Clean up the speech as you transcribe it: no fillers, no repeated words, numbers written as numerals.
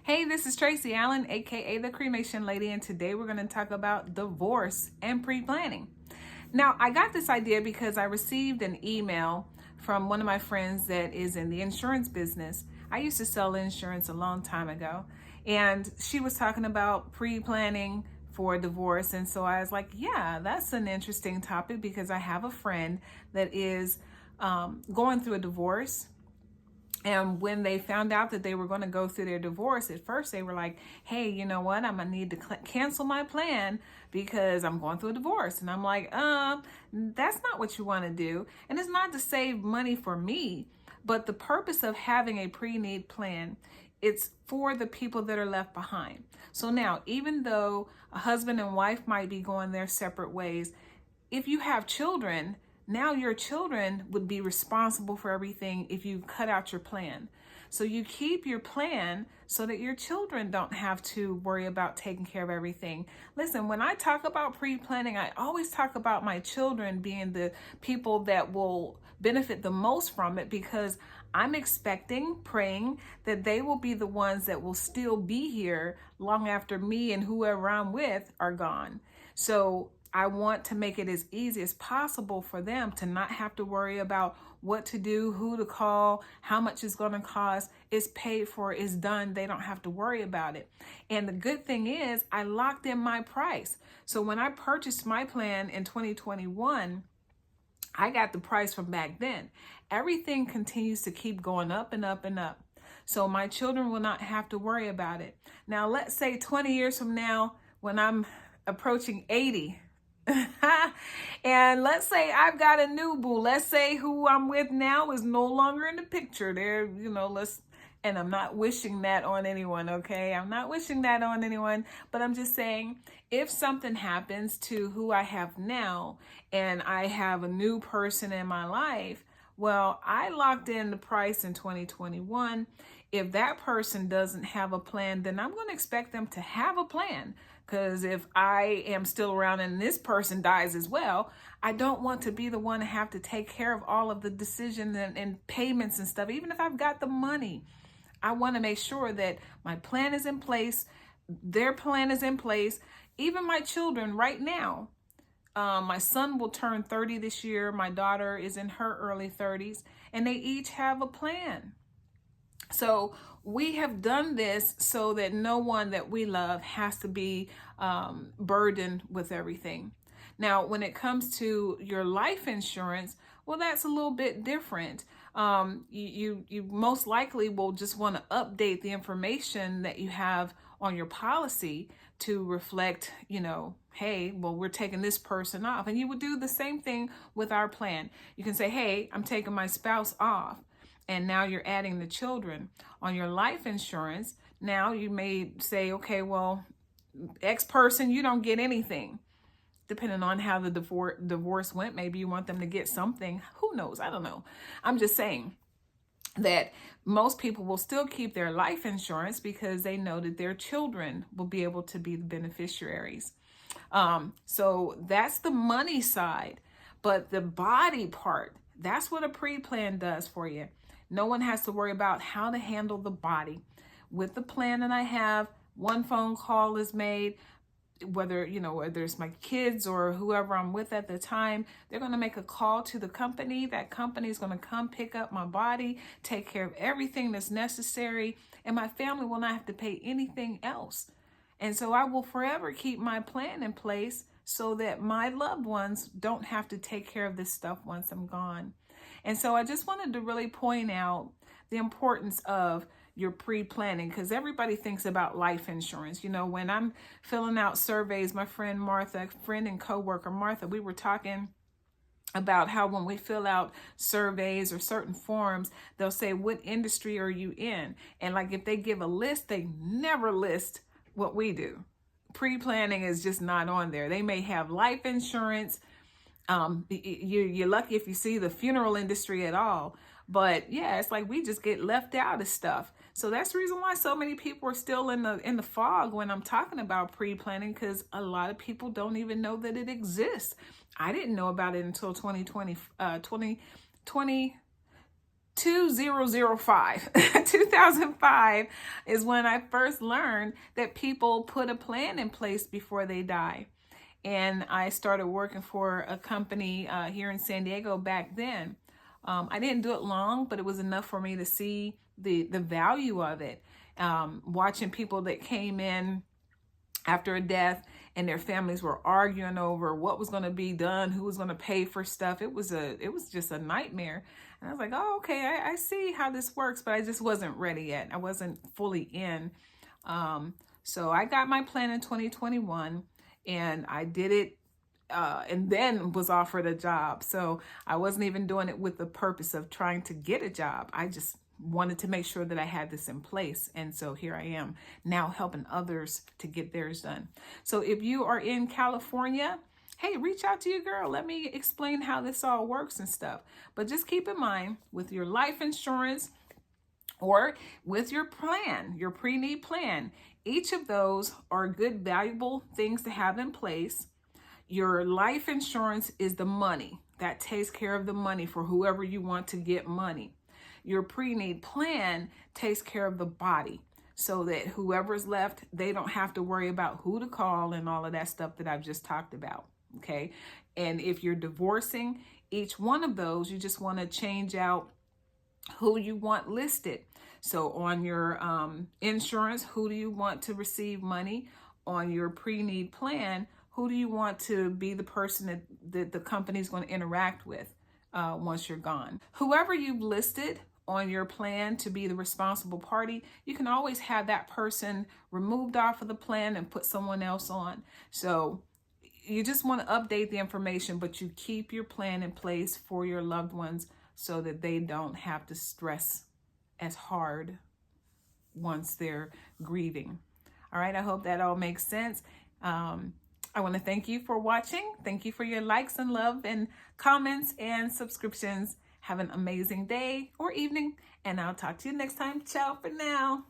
Hey, this is Tracy Allen, aka the Cremation Lady, and today we're going to talk about divorce and pre-planning. Now, I got this idea because I received an email from one of my friends that is in the insurance business. I used to sell insurance a long time ago, and she was talking about pre-planning for divorce. And so I was like, yeah, that's an interesting topic because I have a friend that is going through a divorce. And when they found out that they were going to go through their divorce, at first they were like, hey, you know what? I'm going to need to cancel my plan because I'm going through a divorce. And I'm like, that's not what you want to do. And it's not to save money for me, but the purpose of having a pre-need plan, it's for the people that are left behind. So now, even though a husband and wife might be going their separate ways, if you have children, now your children would be responsible for everything if you cut out your plan. So you keep your plan so that your children don't have to worry about taking care of everything. Listen, when I talk about pre-planning, I always talk about my children being the people that will benefit the most from it because I'm expecting, praying that they will be the ones that will still be here long after me and whoever I'm with are gone. So I want to make it as easy as possible for them to not have to worry about what to do, who to call, how much it's going to cost. It's paid for, it's done. They don't have to worry about it. And the good thing is I locked in my price. So when I purchased my plan in 2021, I got the price from back then. Everything continues to keep going up and up and up. So my children will not have to worry about it. Now, let's say 20 years from now, when I'm approaching 80, and let's say I've got a new boo. Let's say who I'm with now is no longer in the picture. And I'm not wishing that on anyone, okay? I'm not wishing that on anyone, but I'm just saying if something happens to who I have now and I have a new person in my life, well, I locked in the price in 2021. If that person doesn't have a plan, then I'm going to expect them to have a plan. Because if I am still around and this person dies as well, I don't want to be the one to have to take care of all of the decisions and payments and stuff. Even if I've got the money, I want to make sure that my plan is in place, their plan is in place. Even my children right now, my son will turn 30 this year. My daughter is in her early 30s, and they each have a plan. So we have done this so that no one that we love has to be burdened with everything. Now, when it comes to your life insurance, well, that's a little bit different. You most likely will just want to update the information that you have on your policy to reflect, hey, well, we're taking this person off. And you would do the same thing with our plan. You can say, hey, I'm taking my spouse off. And now you're adding the children. On your life insurance, now you may say, okay, well, X person, you don't get anything. Depending on how the divorce went, maybe you want them to get something. Who knows? I don't know. I'm just saying that most people will still keep their life insurance because they know that their children will be able to be the beneficiaries. So that's the money side. But the body part, that's what a pre-plan does for you. No one has to worry about how to handle the body. With the plan that I have, one phone call is made, whether it's my kids or whoever I'm with at the time, they're going to make a call to the company. That company is going to come pick up my body, take care of everything that's necessary, and my family will not have to pay anything else. And so I will forever keep my plan in place so that my loved ones don't have to take care of this stuff once I'm gone. And so I just wanted to really point out the importance of your pre-planning, because everybody thinks about life insurance. When I'm filling out surveys, my friend Martha, friend and coworker Martha, we were talking about how when we fill out surveys or certain forms, they'll say, what industry are you in? And like if they give a list, they never list what we do. Pre-planning is just not on there. They may have life insurance. You're lucky if you see the funeral industry at all. But yeah, it's like we just get left out of stuff. So that's the reason why so many people are still in the fog when I'm talking about pre-planning, because a lot of people don't even know that it exists. I didn't know about it until 2020, 2005. 2005 is when I first learned that people put a plan in place before they die. And I started working for a company here in San Diego back then. I didn't do it long, but it was enough for me to see the value of it. Watching people that came in after a death and their families were arguing over what was going to be done, who was going to pay for stuff. It was just a nightmare. And I was like, oh, okay, I see how this works, but I just wasn't ready yet. I wasn't fully in. So I got my plan in 2021 and I did it and then was offered a job. So I wasn't even doing it with the purpose of trying to get a job. I just wanted to make sure that I had this in place. And so here I am now helping others to get theirs done. So if you are in California, hey, reach out to your girl. Let me explain how this all works and stuff. But just keep in mind with your life insurance or with your plan, your pre-need plan, each of those are good, valuable things to have in place. Your life insurance is the money that takes care of the money for whoever you want to get money. Your pre-need plan takes care of the body so that whoever's left, they don't have to worry about who to call and all of that stuff that I've just talked about. Okay. And if you're divorcing, each one of those, you just want to change out who you want listed. So on your insurance, who do you want to receive money? On your pre-need plan, who do you want to be the person that the company's going to interact with once you're gone? Whoever you've listed on your plan to be the responsible party, you can always have that person removed off of the plan and put someone else on. So you just want to update the information, but you keep your plan in place for your loved ones so that they don't have to stress as hard once they're grieving. All right, I hope that all makes sense. I want to thank you for watching. Thank you for your likes and love and comments and subscriptions. Have an amazing day or evening, and I'll talk to you next time. Ciao for now.